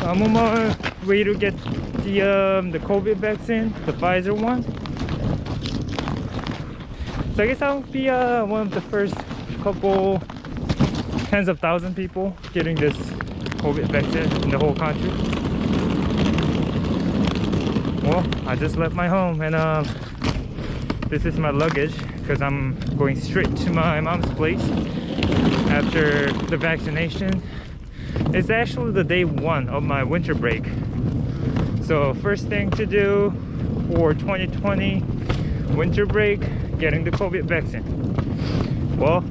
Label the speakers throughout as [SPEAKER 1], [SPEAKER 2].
[SPEAKER 1] I'm on my way to get the COVID vaccine, the Pfizer one. So I guess I'll be one of the first couple tens of thousand people getting this COVID vaccine in the whole country. Well, I just left my home and this is my luggage because I'm going straight to my mom's place after the vaccination. It's actually the day one of my winter break. So first thing to do for 2020 winter break, getting the COVID vaccine. Well,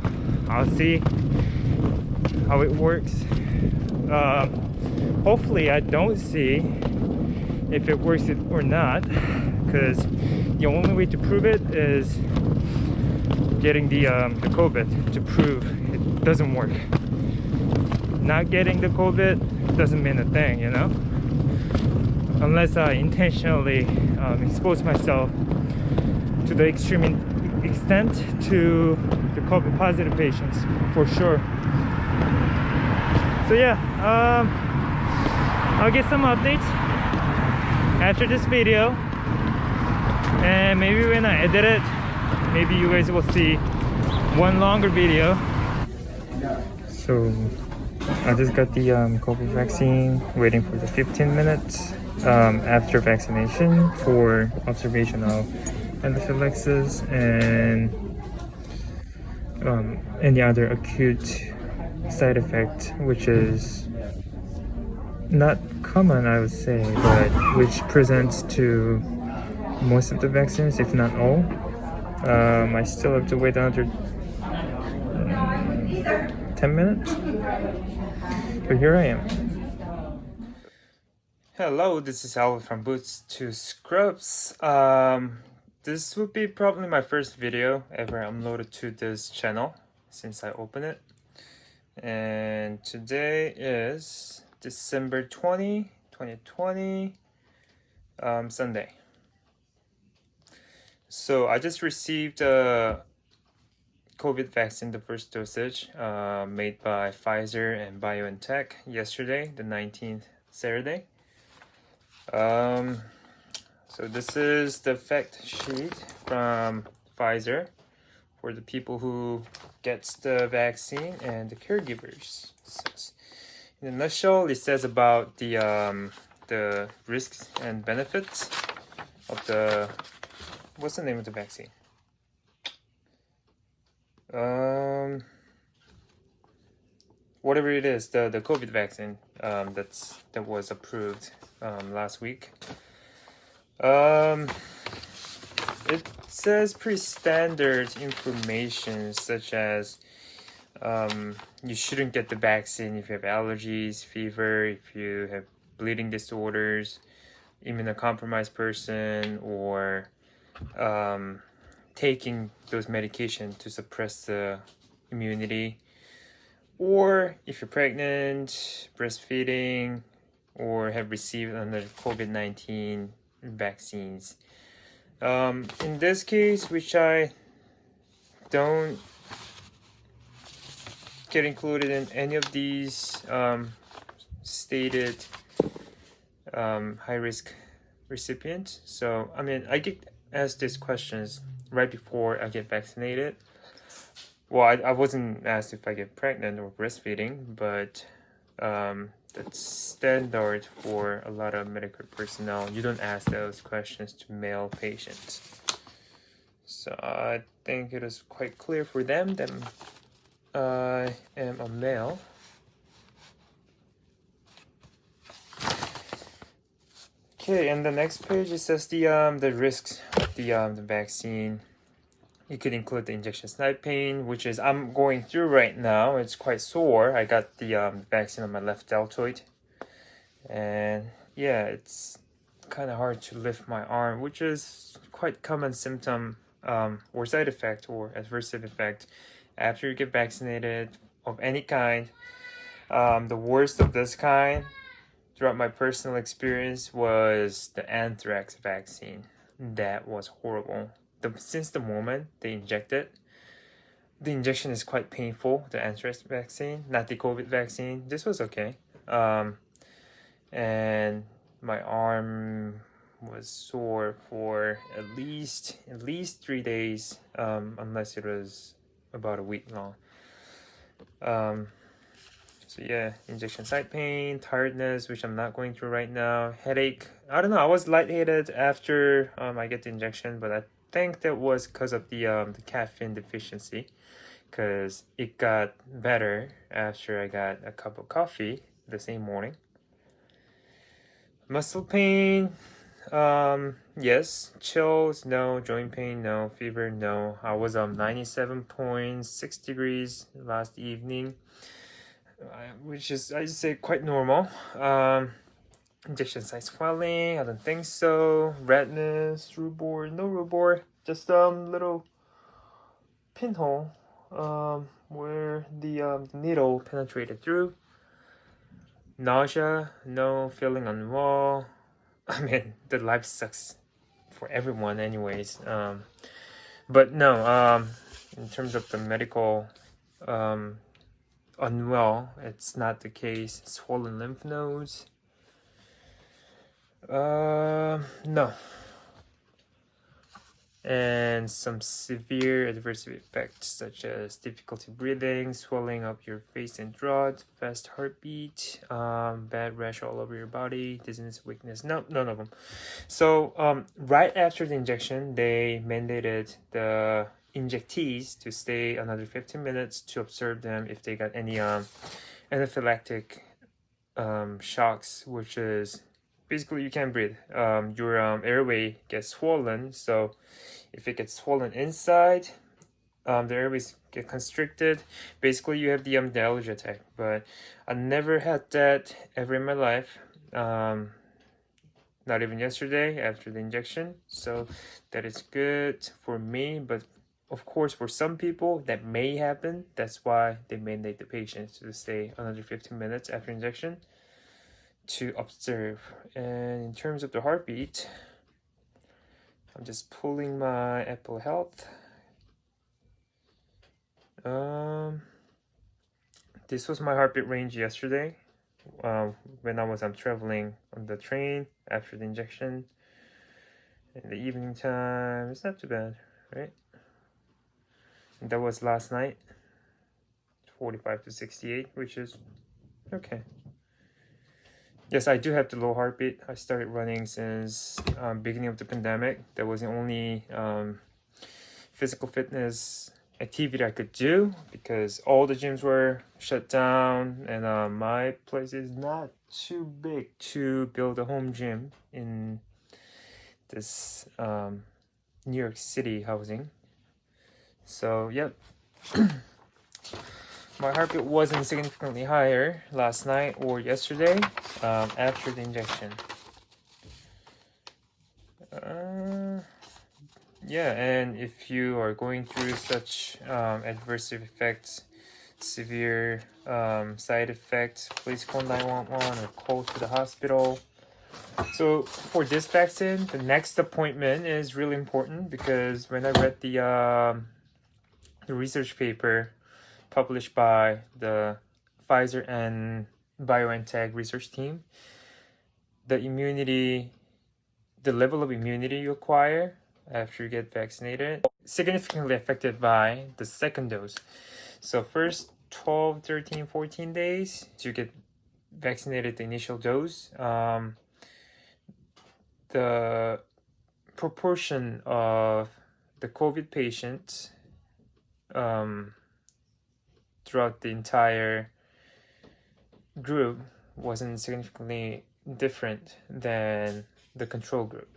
[SPEAKER 1] I'll see how it works. Hopefully I don't see if it works or not, because the only way to prove it is getting the COVID to prove it doesn't work. Not getting the COVID doesn't mean a thing, you know, unless I intentionally expose myself to the extreme extent to the COVID positive patients, for sure. So yeah, I'll get some updates after this video, and maybe when I edit it, maybe you guys will see one longer video. So I just got the COVID vaccine, waiting for the 15 minutes after vaccination for observation of anaphylaxis and any other acute side effect, which is not common, I would say, but which presents to most of the vaccines, if not all. I still have to wait another 10 minutes, but here I am. Hello, this is Alvin from Boots to Scrubs. This would be probably my first video ever uploaded to this channel since I opened it. And today is December 20, 2020, Sunday. So I just received a COVID vaccine, the first dosage, made by Pfizer and BioNTech yesterday, the 19th, Saturday. So this is the fact sheet from Pfizer for the people who gets the vaccine and the caregivers. In a nutshell, it says about the risks and benefits of the, what's the name of the vaccine? Whatever it is, the COVID vaccine that was approved last week. It says pretty standard information, such as you shouldn't get the vaccine if you have allergies, fever, if you have bleeding disorders, immunocompromised person, or taking those medications to suppress the immunity, or if you're pregnant, breastfeeding, or have received under COVID-19 vaccines. In this case, which I don't get included in any of these stated high-risk recipients. So, I mean, I get asked these questions right before I get vaccinated. Well, I wasn't asked if I get pregnant or breastfeeding, but that's standard for a lot of medical personnel. You don't ask those questions to male patients. So I think it is quite clear for them that I am a male. Okay, and the next page, it says the risks of the vaccine. It could include the injection site pain, which is I'm going through right now. It's quite sore. I got the vaccine on my left deltoid, and yeah, it's kind of hard to lift my arm, which is quite common symptom or side effect or adverse effect after you get vaccinated of any kind. The worst of this kind, throughout my personal experience, was the anthrax vaccine. That was horrible. Since the moment they inject it, the injection is quite painful. The anthrax vaccine, not the COVID vaccine. This was okay. and my arm was sore for at least 3 days, unless it was about a week long. So yeah, injection site pain, tiredness, which I'm not going through right now, headache. I don't know. I was lightheaded after I get the injection, but I think that was because of the caffeine deficiency, because it got better after I got a cup of coffee the same morning. Muscle pain, yes. Chills, no. Joint pain, no. Fever, no. I was 97.6 degrees last evening, which is, I say, quite normal. Injection site swelling, I don't think so. Redness, rubor, no rubor, just little pinhole where the needle penetrated through. Nausea, no. Feeling unwell. I mean, the life sucks for everyone anyways. But no, in terms of the medical unwell, it's not the case. Swollen lymph nodes, no. And some severe adverse effects such as difficulty breathing, swelling of your face and throat, fast heartbeat, bad rash all over your body, dizziness, weakness. No, none of them. So right after the injection, they mandated the injectees to stay another 15 minutes to observe them if they got any anaphylactic shocks, which is basically you can't breathe. Your airway gets swollen, so if it gets swollen inside, the airways get constricted. Basically, you have the allergy attack. But I never had that ever in my life. Not even yesterday after the injection. So that is good for me. But of course, for some people, that may happen. That's why they mandate the patients to stay another 15 minutes after injection to observe. And in terms of the heartbeat, I'm just pulling my Apple Health. This was my heartbeat range yesterday when I was traveling on the train after the injection in the evening time. It's not too bad, right? And that was last night, 45 to 68, which is okay. Yes, I do have the low heartbeat. I started running since beginning of the pandemic. That was the only physical fitness activity I could do because all the gyms were shut down, and my place is not too big to build a home gym in this New York City housing. So, yep. My heartbeat wasn't significantly higher last night or yesterday after the injection. Yeah, and if you are going through such adverse effects, severe side effects, please call 911 or call to the hospital. So for this vaccine, the next appointment is really important because when I read the research paper published by the Pfizer and BioNTech research team, the level of immunity you acquire after you get vaccinated significantly affected by the second dose. So first 12, 13, 14 days to get vaccinated the initial dose, the proportion of the COVID patients throughout the entire group wasn't significantly different than the control group.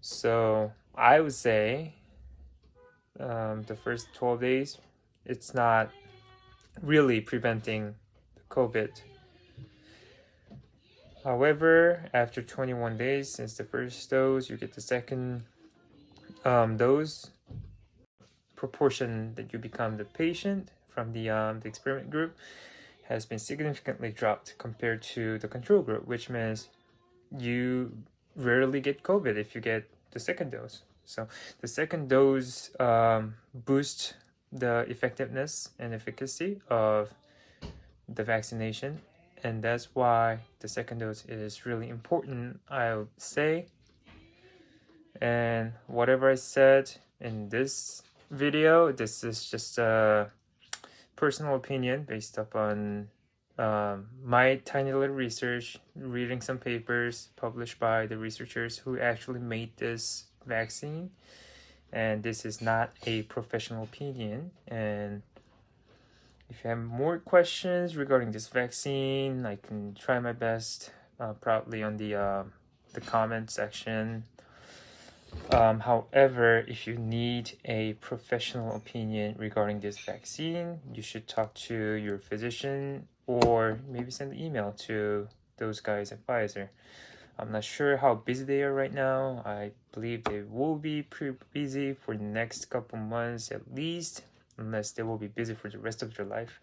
[SPEAKER 1] So I would say the first 12 days, it's not really preventing COVID. However, after 21 days since the first dose, you get the second dose, proportion that you become the patient from the experiment group has been significantly dropped compared to the control group, which means you rarely get COVID if you get the second dose. So the second dose boosts the effectiveness and efficacy of the vaccination, and that's why the second dose is really important, I would say. And whatever I said in this video, this is just a personal opinion based upon my tiny little research, reading some papers published by the researchers who actually made this vaccine. And this is not a professional opinion. And if you have more questions regarding this vaccine, I can try my best, probably on the comment section. However, if you need a professional opinion regarding this vaccine, you should talk to your physician or maybe send an email to those guys at Pfizer. I'm not sure how busy they are right now. I believe they will be pretty busy for the next couple months at least, unless they will be busy for the rest of their life.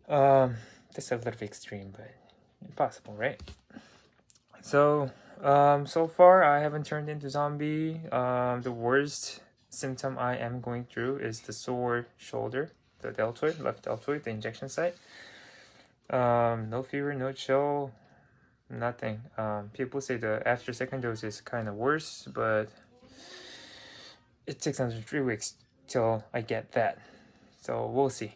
[SPEAKER 1] That's a little bit extreme, but impossible, right? So, so far I haven't turned into zombie. The worst symptom I am going through is the sore shoulder, the deltoid, left deltoid, the injection site. No fever, no chill, nothing. People say the after second dose is kind of worse, but it takes another 3 weeks till I get that. So we'll see.